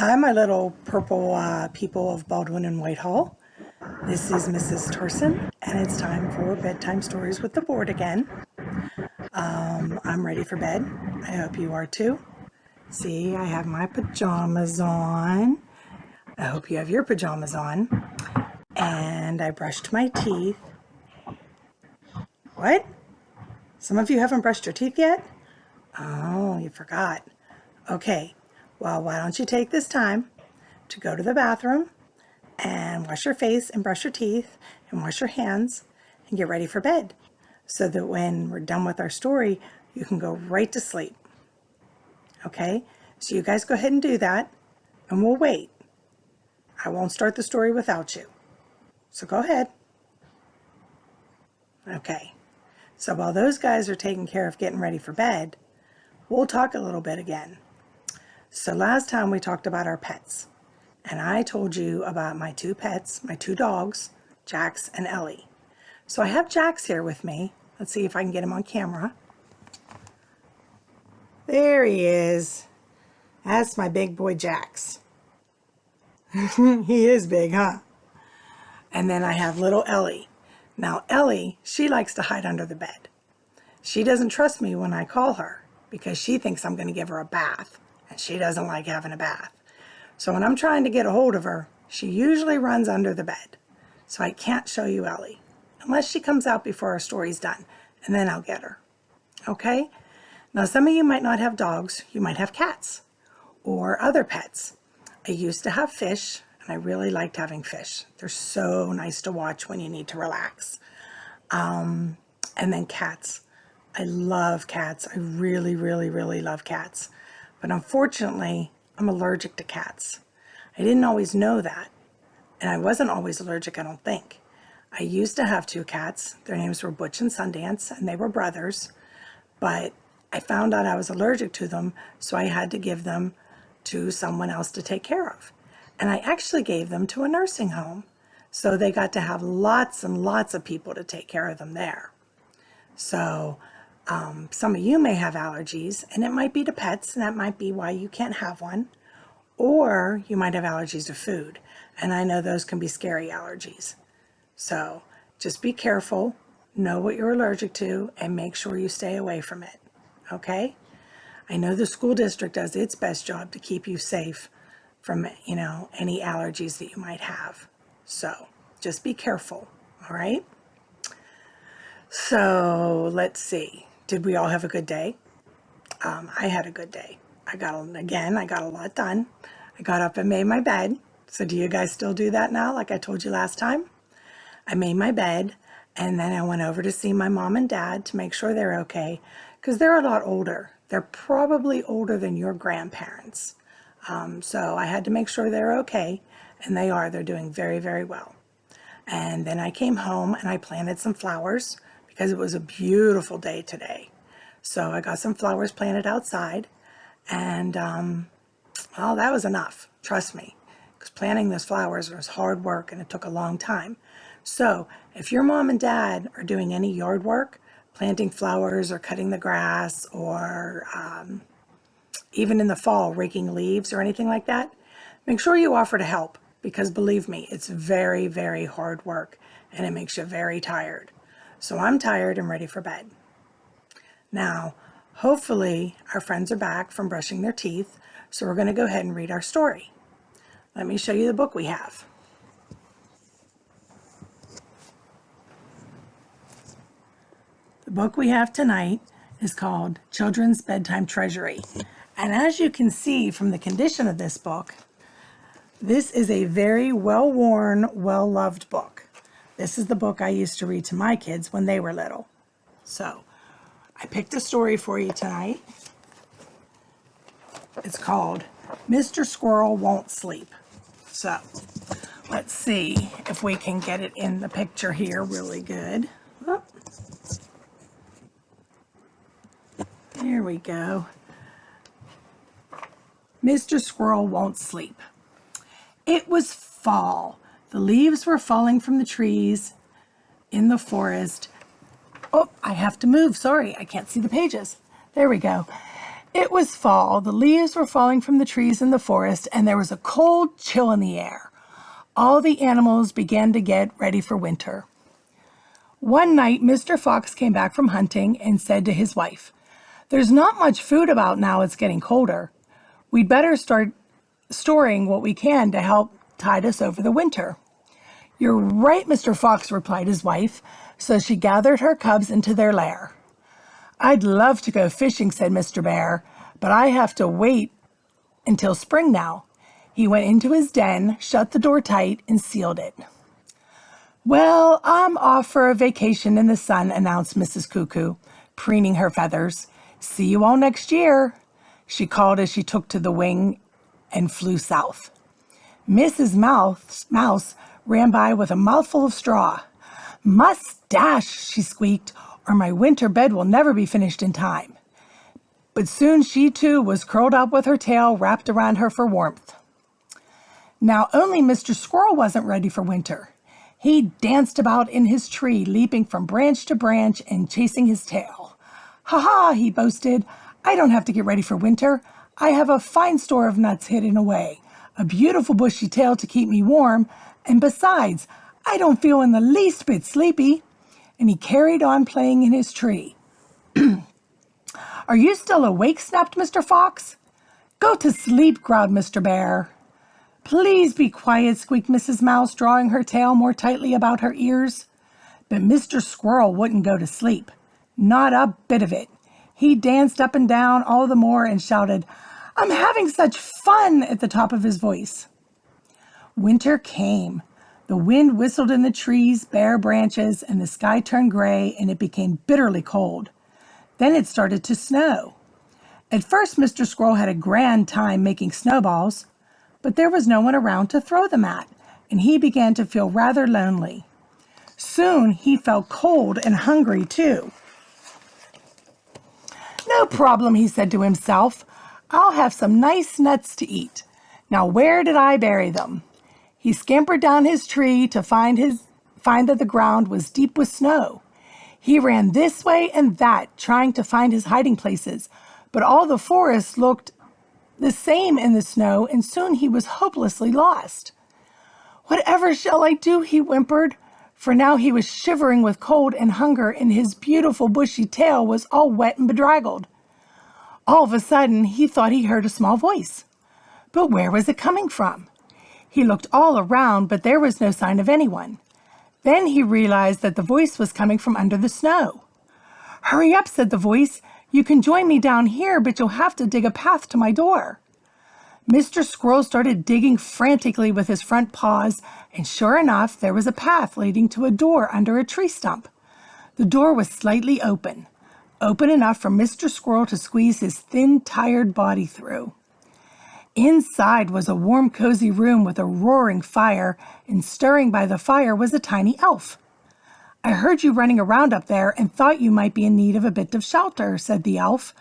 Hi, my little purple people of Baldwin and Whitehall. This is Mrs. Turson, and it's time for Bedtime Stories with the Board again. I'm ready for bed. I hope you are too. See, I have my pajamas on. I hope you have your pajamas on. And I brushed my teeth. What? Some of you haven't brushed your teeth yet? Oh, you forgot. Okay, well, why don't you take this time to go to the bathroom and wash your face and brush your teeth and wash your hands and get ready for bed so that when we're done with our story, you can go right to sleep. Okay, so you guys go ahead and do that and we'll wait. I won't start the story without you. So go ahead. Okay, so while those guys are taking care of getting ready for bed, we'll talk a little bit again. So last time we talked about our pets. And I told you about my two pets, my two dogs, Jax and Ellie. So I have Jax here with me. Let's see if I can get him on camera. There he is. That's my big boy Jax. He is big, huh? And then I have little Ellie. Now Ellie, she likes to hide under the bed. She doesn't trust me when I call her because she thinks I'm going to give her a bath. And she doesn't like having a bath. So when I'm trying to get a hold of her, she usually runs under the bed. So I can't show you Ellie unless she comes out before our story's done, and then I'll get her. Okay? Now some of you might not have dogs, you might have cats or other pets. I used to have fish, and I really liked having fish. They're so nice to watch when you need to relax. And then cats. I love cats. I really, really, really love cats. But unfortunately, I'm allergic to cats. I didn't always know that, and I wasn't always allergic, I don't think. I used to have two cats. Their names were Butch and Sundance, and they were brothers, but I found out I was allergic to them, so I had to give them to someone else to take care of. And I actually gave them to a nursing home, so they got to have lots and lots of people to take care of them there. So some of you may have allergies, and it might be to pets, and that might be why you can't have one. Or you might have allergies to food, and I know those can be scary allergies. So just be careful, know what you're allergic to, and make sure you stay away from it, okay? I know the school district does its best job to keep you safe from, any allergies that you might have. So just be careful, all right? So let's see. Did we all have a good day? I had a good day. I got a lot done. I got up and made my bed. So do you guys still do that now, like I told you last time? I made my bed, and then I went over to see my mom and dad to make sure they're okay, because they're a lot older. They're probably older than your grandparents. So I had to make sure they're okay, and they are. They're doing very, very well. And then I came home and I planted some flowers because it was a beautiful day today. So I got some flowers planted outside, and well, that was enough, trust me, because planting those flowers was hard work and it took a long time. So if your mom and dad are doing any yard work, planting flowers or cutting the grass, or even in the fall raking leaves or anything like that, make sure you offer to help, because believe me, it's very, very hard work and it makes you very tired. So I'm tired and ready for bed. Now, hopefully our friends are back from brushing their teeth, so we're going to go ahead and read our story. Let me show you the book we have. The book we have tonight is called Children's Bedtime Treasury. And as you can see from the condition of this book, this is a very well-worn, well-loved book. This is the book I used to read to my kids when they were little. So I picked a story for you tonight. It's called Mr. Squirrel Won't Sleep. So let's see if we can get it in the picture here really good. Oh, there we go. Mr. Squirrel Won't Sleep. It was fall. The leaves were falling from the trees in the forest. Oh, I have to move. Sorry, I can't see the pages. There we go. It was fall. The leaves were falling from the trees in the forest, and there was a cold chill in the air. All the animals began to get ready for winter. One night, Mr. Fox came back from hunting and said to his wife, "There's not much food about now it's getting colder. We'd better start storing what we can to help tide us over the winter." "You're right, Mr. Fox," replied his wife, so she gathered her cubs into their lair. "I'd love to go fishing," said Mr. Bear, "but I have to wait until spring now." He went into his den, shut the door tight, and sealed it. "Well, I'm off for a vacation in the sun," announced Mrs. Cuckoo, preening her feathers. "See you all next year," she called as she took to the wing and flew south. Mrs. Mouse ran by with a mouthful of straw. "Must dash," she squeaked, "or my winter bed will never be finished in time." But soon she too was curled up with her tail wrapped around her for warmth. Now only Mr. Squirrel wasn't ready for winter. He danced about in his tree, leaping from branch to branch and chasing his tail. "Ha ha," he boasted, "I don't have to get ready for winter. I have a fine store of nuts hidden away, a beautiful bushy tail to keep me warm, and besides, I don't feel in the least bit sleepy." And he carried on playing in his tree. "Are you still awake?" snapped Mr. Fox. "Go to sleep," growled Mr. Bear. "Please be quiet," squeaked Mrs. Mouse, drawing her tail more tightly about her ears. But Mr. Squirrel wouldn't go to sleep. Not a bit of it. He danced up and down all the more and shouted, "I'm having such fun," at the top of his voice. Winter came. The wind whistled in the trees' bare branches, and the sky turned gray, and it became bitterly cold. Then it started to snow. At first, Mr. Squirrel had a grand time making snowballs, but there was no one around to throw them at, and he began to feel rather lonely. Soon he felt cold and hungry too. "No problem," he said to himself. "I'll have some nice nuts to eat. Now where did I bury them?" He scampered down his tree to find that the ground was deep with snow. He ran this way and that, trying to find his hiding places, but all the forest looked the same in the snow, and soon he was hopelessly lost. "Whatever shall I do?" he whimpered, for now he was shivering with cold and hunger, and his beautiful bushy tail was all wet and bedraggled. All of a sudden, he thought he heard a small voice. But where was it coming from? He looked all around, but there was no sign of anyone. Then he realized that the voice was coming from under the snow. "Hurry up," said the voice. "You can join me down here, but you'll have to dig a path to my door." Mr. Squirrel started digging frantically with his front paws, and sure enough, there was a path leading to a door under a tree stump. The door was slightly open enough for Mr. Squirrel to squeeze his thin, tired body through. Inside was a warm, cozy room with a roaring fire, and stirring by the fire was a tiny elf. "I heard you running around up there and thought you might be in need of a bit of shelter," said the elf.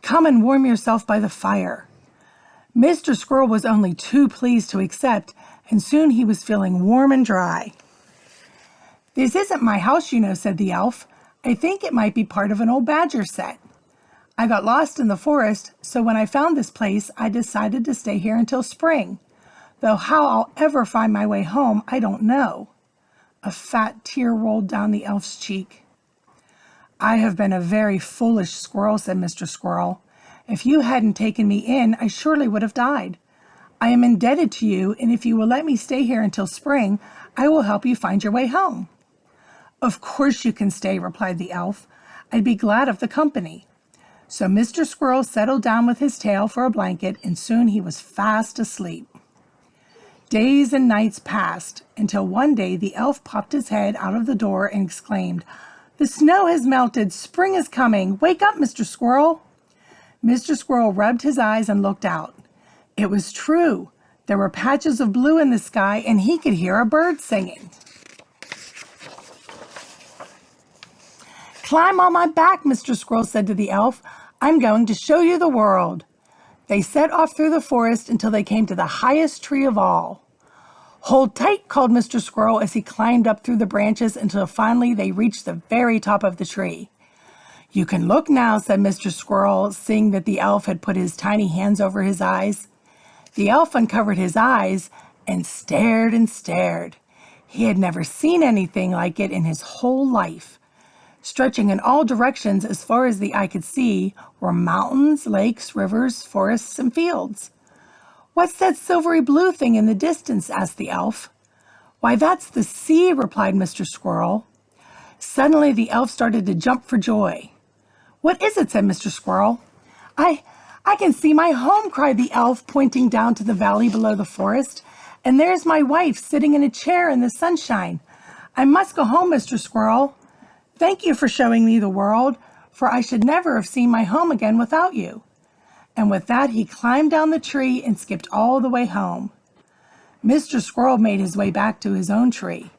"Come and warm yourself by the fire." Mr. Squirrel was only too pleased to accept, and soon he was feeling warm and dry. "This isn't my house, you know," said the elf. "I think it might be part of an old badger set. I got lost in the forest, so when I found this place, I decided to stay here until spring. Though how I'll ever find my way home, I don't know." A fat tear rolled down the elf's cheek. "I have been a very foolish squirrel," said Mr. Squirrel. "If you hadn't taken me in, I surely would have died. I am indebted to you, and if you will let me stay here until spring, I will help you find your way home." "Of course you can stay," replied the elf. "I'd be glad of the company." So Mr. Squirrel settled down with his tail for a blanket, and soon he was fast asleep. Days and nights passed, until one day the elf popped his head out of the door and exclaimed, "The snow has melted! Spring is coming! Wake up, Mr. Squirrel!" Mr. Squirrel rubbed his eyes and looked out. It was true. There were patches of blue in the sky, and he could hear a bird singing. "Climb on my back," Mr. Squirrel said to the elf. "I'm going to show you the world." They set off through the forest until they came to the highest tree of all. "Hold tight," called Mr. Squirrel as he climbed up through the branches until finally they reached the very top of the tree. "You can look now," said Mr. Squirrel, seeing that the elf had put his tiny hands over his eyes. The elf uncovered his eyes and stared and stared. He had never seen anything like it in his whole life. Stretching in all directions as far as the eye could see were mountains, lakes, rivers, forests, and fields. "What's that silvery blue thing in the distance?" asked the elf. "Why, that's the sea," replied Mr. Squirrel. Suddenly the elf started to jump for joy. "What is it?" said Mr. Squirrel. I can see my home," cried the elf, pointing down to the valley below the forest. "And there's my wife sitting in a chair in the sunshine. I must go home, Mr. Squirrel. Thank you for showing me the world, for I should never have seen my home again without you." And with that, he climbed down the tree and skipped all the way home. Mr. Squirrel made his way back to his own tree.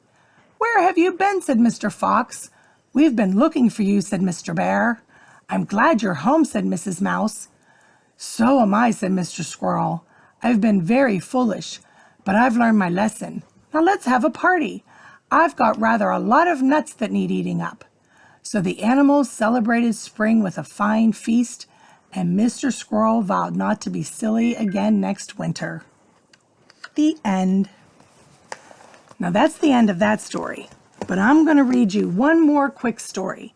"Where have you been?" said Mr. Fox. "We've been looking for you," said Mr. Bear. "I'm glad you're home," said Mrs. Mouse. "So am I," said Mr. Squirrel. "I've been very foolish, but I've learned my lesson. Now let's have a party. I've got rather a lot of nuts that need eating up." So the animals celebrated spring with a fine feast, and Mr. Squirrel vowed not to be silly again next winter. The end. Now that's the end of that story, but I'm going to read you one more quick story,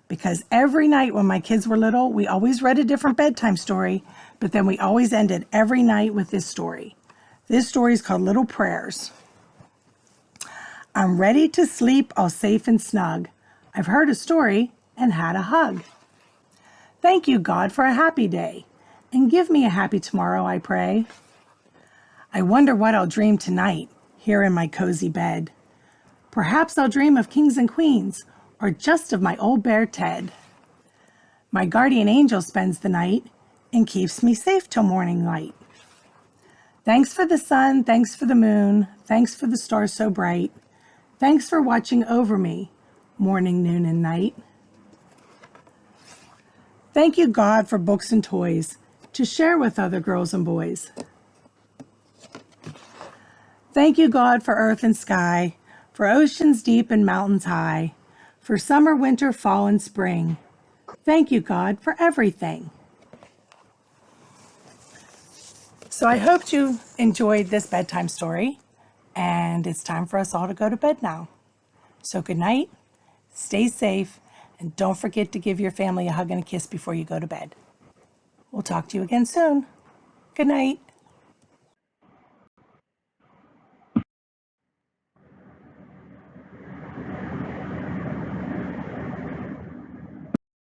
because every night when my kids were little, we always read a different bedtime story, but then we always ended every night with this story. This story is called Little Prayers. "I'm ready to sleep all safe and snug. I've heard a story and had a hug. Thank you, God, for a happy day, and give me a happy tomorrow, I pray. I wonder what I'll dream tonight, here in my cozy bed. Perhaps I'll dream of kings and queens, or just of my old bear Ted. My guardian angel spends the night and keeps me safe till morning light. Thanks for the sun, thanks for the moon, thanks for the stars so bright. Thanks for watching over me, morning, noon, and night. Thank you, God, for books and toys to share with other girls and boys. Thank you, God, for earth and sky, for oceans deep and mountains high, for summer, winter, fall, and spring. Thank you, God, for everything." So I hope you enjoyed this bedtime story, and it's time for us all to go to bed now. So good night, stay safe, and don't forget to give your family a hug and a kiss before you go to bed. We'll talk to you again soon. Good night.